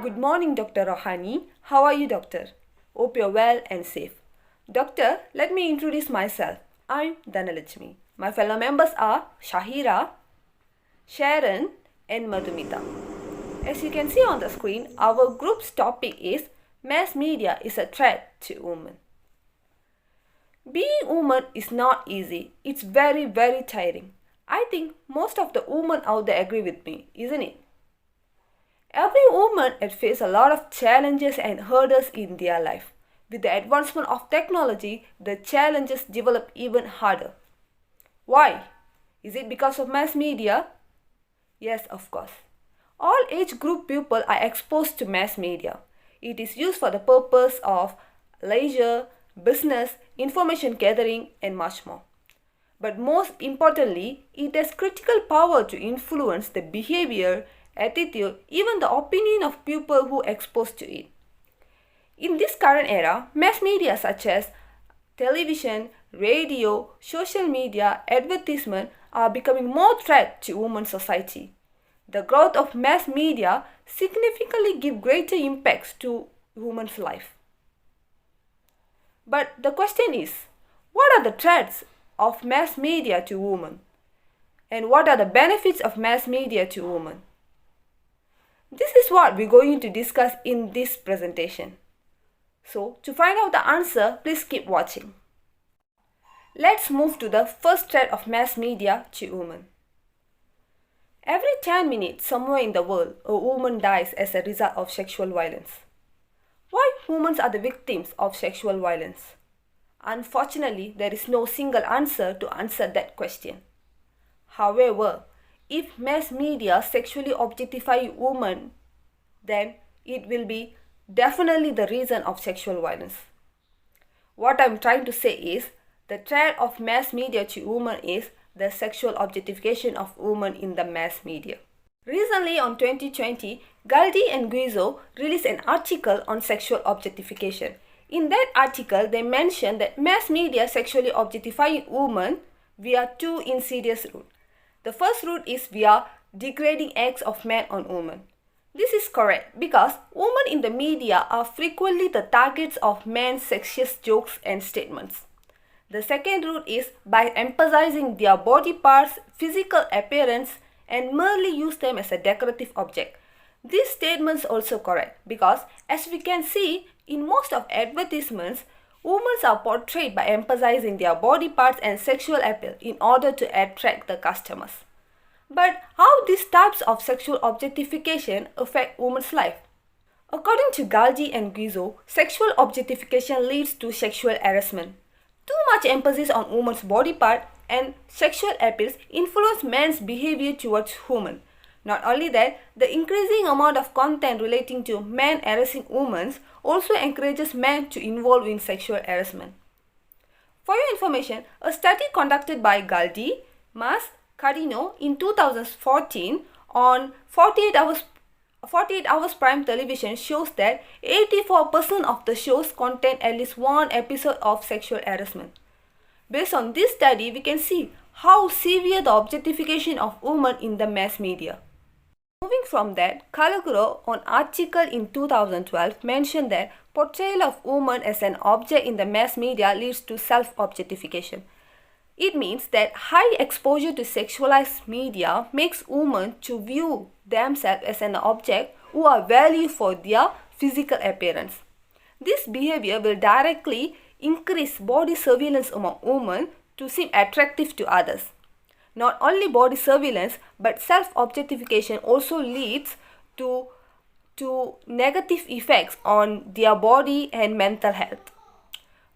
Good morning, Dr. Rohani. How are you, doctor? Hope you're well and safe. Doctor, let me introduce myself. I'm Dhanalakshmi. My fellow members are Shahira, Sharon, and Madhumita. As you can see on the screen, our group's topic is mass media is a threat to women. Being woman is not easy. It's very, very tiring. I think most of the women out there agree with me, isn't it? Every woman has faced a lot of challenges and hurdles in their life. With the advancement of technology, the challenges develop even harder. Why? Is it because of mass media? Yes, of course. All age group people are exposed to mass media. It is used for the purpose of leisure, business, information gathering, and much more. But most importantly, it has critical power to influence the behavior, attitude, even the opinion of people who are exposed to it. In this current era, mass media such as television, radio, social media, advertisement are becoming more threat to women's society. The growth of mass media significantly gives greater impacts to women's life. But the question is, what are the threats of mass media to women? And what are the benefits of mass media to women? This is what we're going to discuss in this presentation. So, to find out the answer, please keep watching. Let's move to the first threat of mass media to women. Every 10 minutes, somewhere in the world, a woman dies as a result of sexual violence. Why women are the victims of sexual violence? Unfortunately, there is no single answer to answer that question. However, if mass media sexually objectify women, then it will be definitely the reason of sexual violence. What I'm trying to say is, the threat of mass media to women is the sexual objectification of women in the mass media. Recently on 2020, Galdi and Guizzo released an article on sexual objectification. In that article, they mentioned that mass media sexually objectifying women via two insidious routes. The first route is via degrading acts of men on women. This is correct because women in the media are frequently the targets of men's sexist jokes and statements. The second route is by emphasizing their body parts, physical appearance, and merely use them as a decorative object. These statements also correct because as we can see in most of advertisements, women are portrayed by emphasizing their body parts and sexual appeal in order to attract the customers. But how these types of sexual objectification affect women's life? According to Galdi and Guizzo, sexual objectification leads to sexual harassment. Too much emphasis on women's body part and sexual appeals influence men's behavior towards women. Not only that, the increasing amount of content relating to men harassing women also encourages men to involve in sexual harassment. For your information, a study conducted by Galdi, Mas, Carino in 2014 on 48 hours prime television shows that 84% of the shows contain at least one episode of sexual harassment. Based on this study, we can see how severe the objectification of women in the mass media. Moving from that, Calaguro on article in 2012 mentioned that portrayal of women as an object in the mass media leads to self-objectification. It means that high exposure to sexualized media makes women to view themselves as an object who are valued for their physical appearance. This behavior will directly increase body surveillance among women to seem attractive to others. Not only body surveillance, but self-objectification also leads to negative effects on their body and mental health.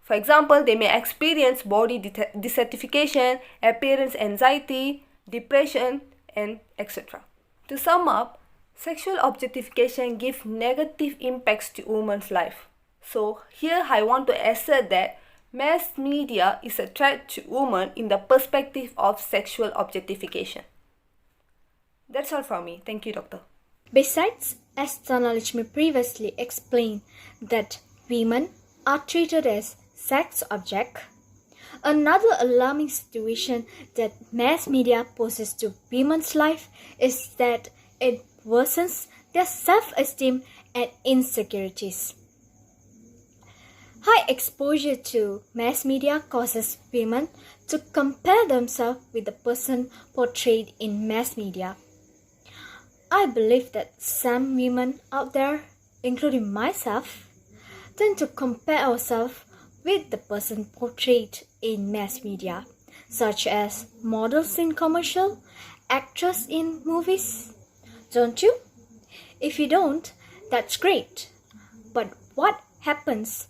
For example, they may experience body dissatisfaction, appearance anxiety, depression, and etc. To sum up, sexual objectification gives negative impacts to women's life. So here I want to assert that mass media is a threat to women in the perspective of sexual objectification. That's all from me. Thank you, Doctor. Besides, as Dhanalakshmi previously explained, that women are treated as sex object, another alarming situation that mass media poses to women's life is that it worsens their self-esteem and insecurities. High exposure to mass media causes women to compare themselves with the person portrayed in mass media. I believe that some women out there, including myself, tend to compare ourselves with the person portrayed in mass media, such as models in commercial, actors in movies. Don't you? If you don't, that's great. But what happens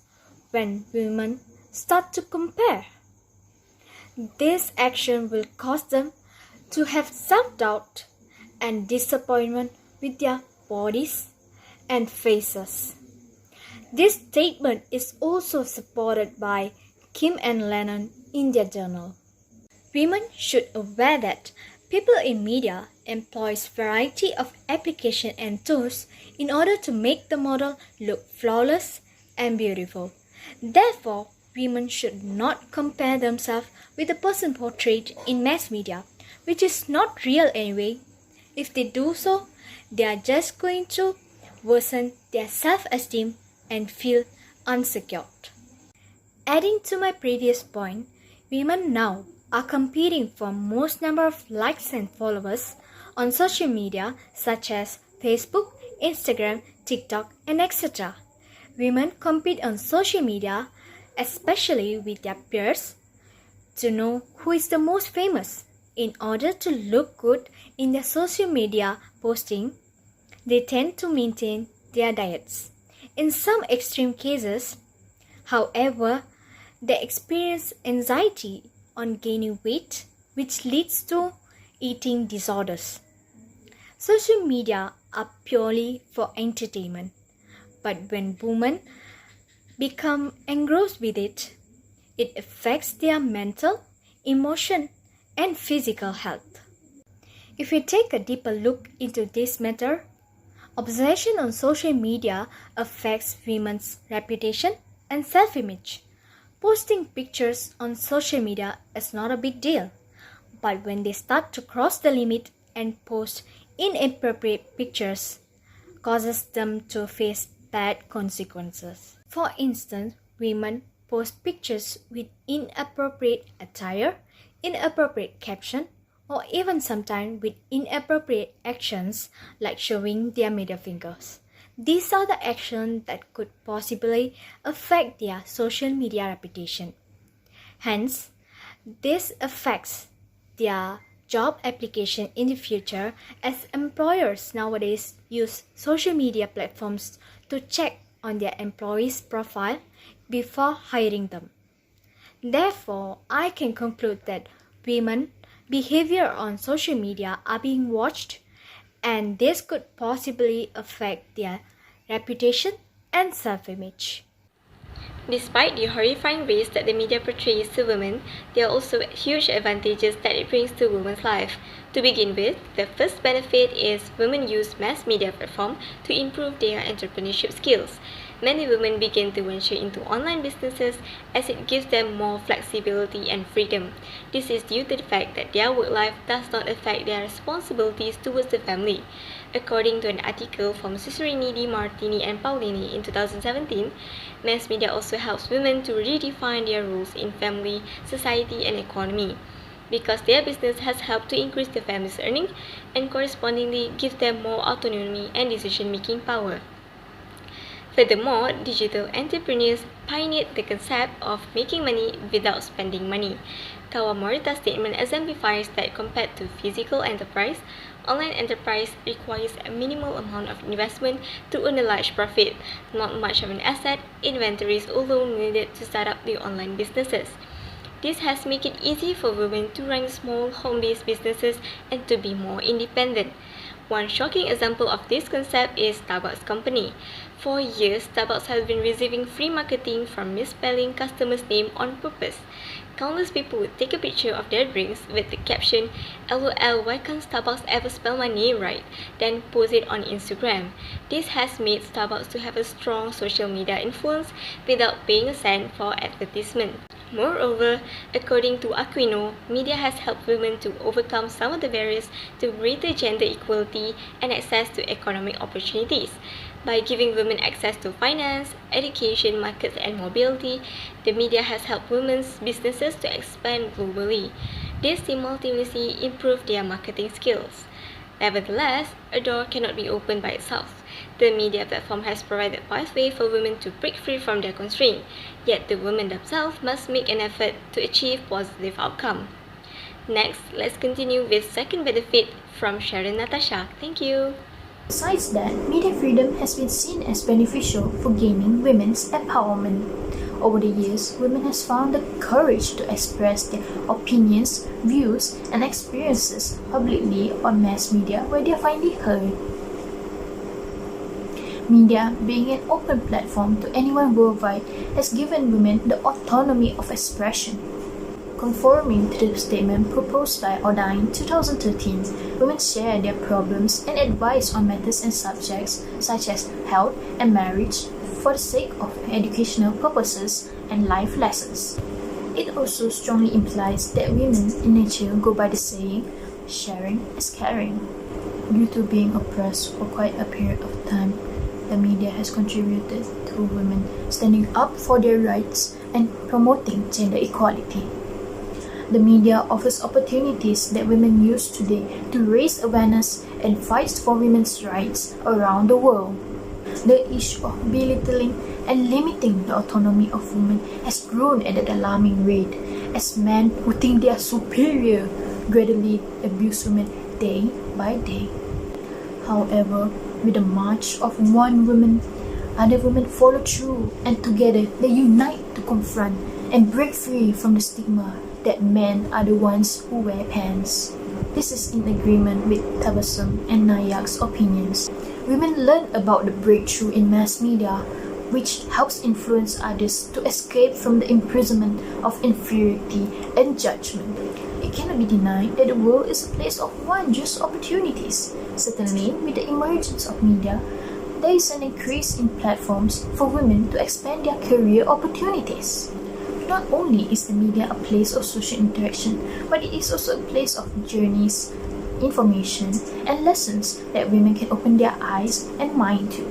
when women start to compare? This action will cause them to have self-doubt and disappointment with their bodies and faces. This statement is also supported by Kim and Lennon in their journal. Women should aware that people in media employs variety of application and tools in order to make the model look flawless and beautiful. Therefore, women should not compare themselves with the person portrayed in mass media, which is not real anyway. If they do so, they are just going to worsen their self-esteem and feel unsecured. Adding to my previous point, women now are competing for most number of likes and followers on social media such as Facebook, Instagram, TikTok, and etc. Women compete on social media, especially with their peers, to know who is the most famous. In order to look good in their social media posting, they tend to maintain their diets. In some extreme cases, however, they experience anxiety on gaining weight, which leads to eating disorders. Social media are purely for entertainment, but when women become engrossed with it, it affects their mental, emotion, and physical health. If we take a deeper look into this matter, obsession on social media affects women's reputation and self-image. Posting pictures on social media is not a big deal, but when they start to cross the limit and post inappropriate pictures, causes them to face bad consequences. For instance, women post pictures with inappropriate attire, inappropriate caption, or even sometimes with inappropriate actions like showing their middle fingers. These are the actions that could possibly affect their social media reputation. Hence, this affects their job application in the future, as employers nowadays use social media platforms to check on their employees' profile before hiring them. Therefore, I can conclude that women's behavior on social media are being watched, and this could possibly affect their reputation and self-image. Despite the horrifying ways that the media portrays to women, there are also huge advantages that it brings to women's life. To begin with, the first benefit is women use mass media platform to improve their entrepreneurship skills. Many women begin to venture into online businesses as it gives them more flexibility and freedom. This is due to the fact that their work life does not affect their responsibilities towards the family. According to an article from Cicerini Di Martini and Paolini in 2017, mass media also helps women to redefine their roles in family, society, and economy, because their business has helped to increase the family's earning and correspondingly give them more autonomy and decision-making power. Furthermore, digital entrepreneurs pioneered the concept of making money without spending money. Kawamorita's statement exemplifies that compared to physical enterprise, online enterprise requires a minimal amount of investment to earn a large profit. Not much of an asset, inventories alone needed to start up the online businesses. This has made it easy for women to run small home-based businesses and to be more independent. One shocking example of this concept is Starbucks company. For years, Starbucks has been receiving free marketing from misspelling customers' name on purpose. Countless people would take a picture of their drinks with the caption, "LOL, why can't Starbucks ever spell my name right?" then post it on Instagram. This has made Starbucks to have a strong social media influence without paying a cent for advertisement. Moreover, according to Aquino, media has helped women to overcome some of the barriers to greater gender equality and access to economic opportunities. By giving women access to finance, education, markets, and mobility, the media has helped women's businesses to expand globally. This simultaneously improved their marketing skills. Nevertheless, a door cannot be opened by itself. The media platform has provided a pathway for women to break free from their constraint, yet the women themselves must make an effort to achieve positive outcome. Next, let's continue with second benefit from Sharon Natasha. Thank you. Besides that, media freedom has been seen as beneficial for gaining women's empowerment. Over the years, women have found the courage to express their opinions, views, and experiences publicly on mass media where they are finally heard. Media, being an open platform to anyone worldwide, has given women the autonomy of expression. Conforming to the statement proposed by OTHMAN in 2013, women share their problems and advice on matters and subjects such as health and marriage for the sake of educational purposes and life lessons. It also strongly implies that women in nature go by the saying, sharing is caring. Due to being oppressed for quite a period of time, the media has contributed to women standing up for their rights and promoting gender equality. The media offers opportunities that women use today to raise awareness and fight for women's rights around the world. The issue of belittling and limiting the autonomy of women has grown at an alarming rate, as men who think they are superior gradually abuse women day by day. However, with the march of one woman, other women follow through, and together they unite to confront and break free from the stigma that men are the ones who wear pants. This is in agreement with Tabassum and Nayak's opinions. Women learn about the breakthrough in mass media, which helps influence others to escape from the imprisonment of inferiority and judgment. It cannot be denied that the world is a place of wondrous opportunities. Certainly, with the emergence of media, there is an increase in platforms for women to expand their career opportunities. Not only is the media a place of social interaction, but it is also a place of journeys, information, and lessons that women can open their eyes and mind to.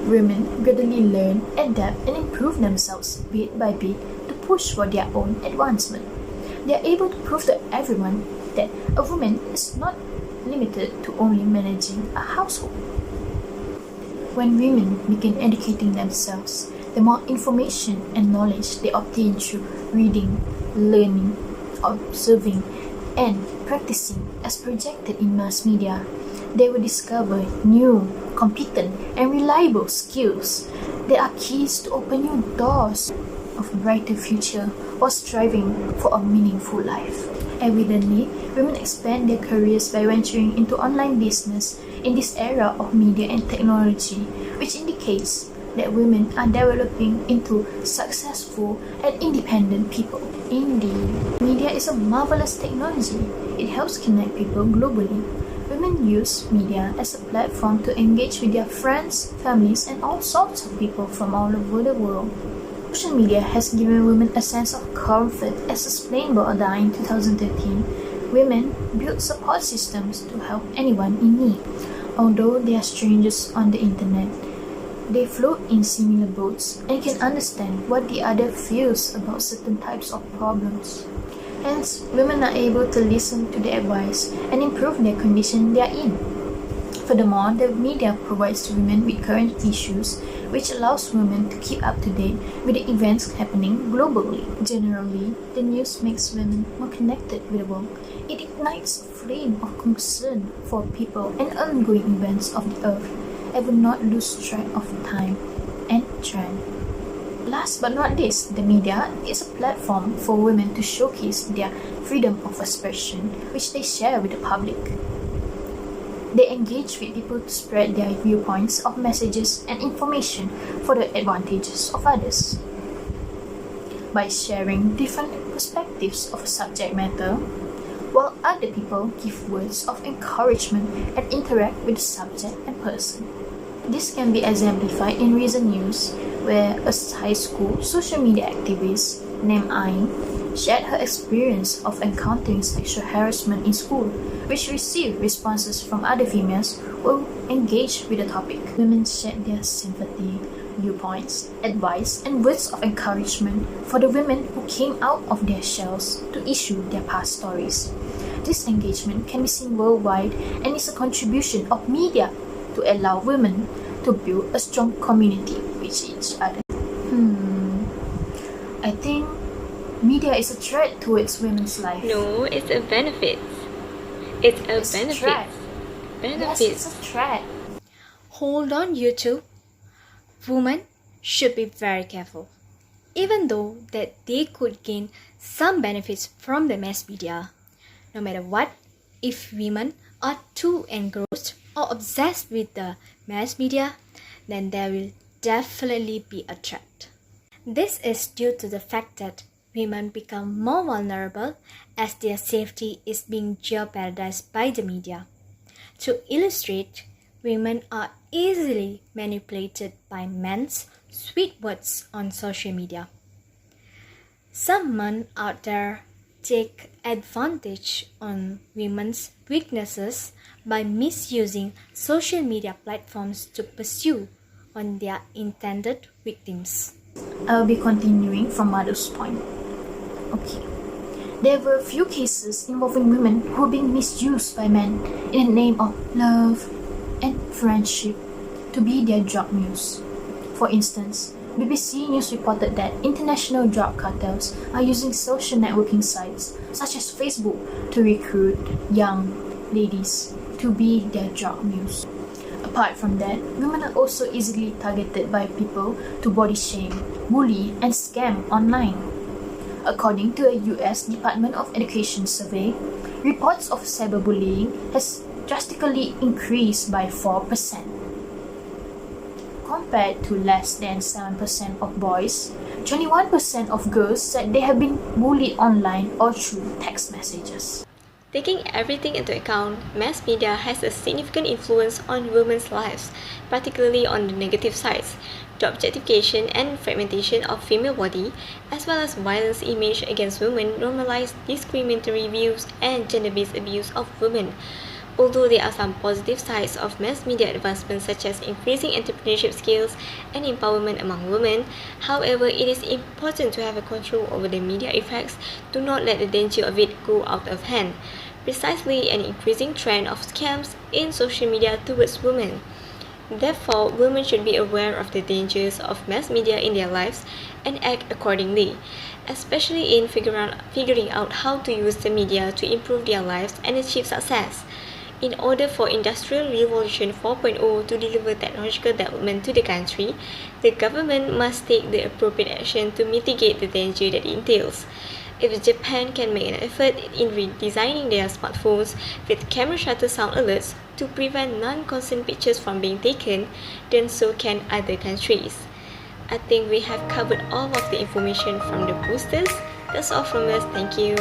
Women gradually learn, adapt, and improve themselves bit by bit to push for their own advancement. They are able to prove to everyone that a woman is not limited to only managing a household. When women begin educating themselves, the more information and knowledge they obtain through reading, learning, observing, and practicing as projected in mass media, they will discover new, competent, and reliable skills that are keys to open new doors of a brighter future while striving for a meaningful life. Evidently, women expand their careers by venturing into online business in this era of media and technology, which indicates that women are developing into successful and independent people. Indeed, media is a marvelous technology. It helps connect people globally. Women use media as a platform to engage with their friends, families, and all sorts of people from all over the world. Social media has given women a sense of comfort, as explained by Ada in 2013. Women build support systems to help anyone in need. Although they are strangers on the internet, they float in similar boats and can understand what the other feels about certain types of problems. Hence, women are able to listen to their advice and improve their condition they are in. Furthermore, the media provides women with current issues, which allows women to keep up to date with the events happening globally. Generally, the news makes women more connected with the world. It ignites a flame of concern for people and ongoing events of the earth, and will not lose track of time and trend. Last but not least, the media is a platform for women to showcase their freedom of expression, which they share with the public. They engage with people to spread their viewpoints of messages and information for the advantages of others. By sharing different perspectives of a subject matter, while other people give words of encouragement and interact with the subject and person. This can be exemplified in recent news, where a high school social media activist named Ain shared her experience of encountering sexual harassment in school, which received responses from other females who engaged with the topic. Women shared their sympathy, viewpoints, advice, and words of encouragement for the women who came out of their shells to issue their past stories. This engagement can be seen worldwide and is a contribution of media to allow women to build a strong community with each other. I think media is a threat towards women's life. No, it's a benefit. It's a benefit. Threat. Benefits. Yes, it's a threat. Hold on, you two. Women should be very careful. Even though that they could gain some benefits from the mass media, no matter what, if women are too engrossed or obsessed with the mass media, then there will definitely be a threat. This is due to the fact that women become more vulnerable as their safety is being jeopardized by the media. To illustrate, women are easily manipulated by men's sweet words on social media. Some men out there take advantage on women's weaknesses by misusing social media platforms to pursue on their intended victims. I'll be continuing from Madhu's point. Okay. There were a few cases involving women who were being misused by men in the name of love and friendship to be their drug mules. For instance, BBC News reported that international drug cartels are using social networking sites such as Facebook to recruit young ladies to be their drug mules. Apart from that, women are also easily targeted by people to body shame, bully, and scam online. According to a US Department of Education survey, reports of cyberbullying has drastically increased by 4%, compared to less than 7% of boys. 21% of girls said they have been bullied online or through text messages. Taking everything into account, mass media has a significant influence on women's lives, particularly on the negative sides, the objectification and fragmentation of female body, as well as violence image against women, normalize discriminatory views and gender-based abuse of women. Although there are some positive sides of mass media advancements such as increasing entrepreneurship skills and empowerment among women, however, it is important to have a control over the media effects. Do not let the danger of it go out of hand. Precisely an increasing trend of scams in social media towards women. Therefore, women should be aware of the dangers of mass media in their lives and act accordingly, especially in figuring out how to use the media to improve their lives and achieve success. In order for Industrial Revolution 4.0 to deliver technological development to the country, the government must take the appropriate action to mitigate the danger that it entails. If Japan can make an effort in redesigning their smartphones with camera shutter sound alerts to prevent non-consent pictures from being taken, then so can other countries. I think we have covered all of the information from the posters. That's all from us. Thank you.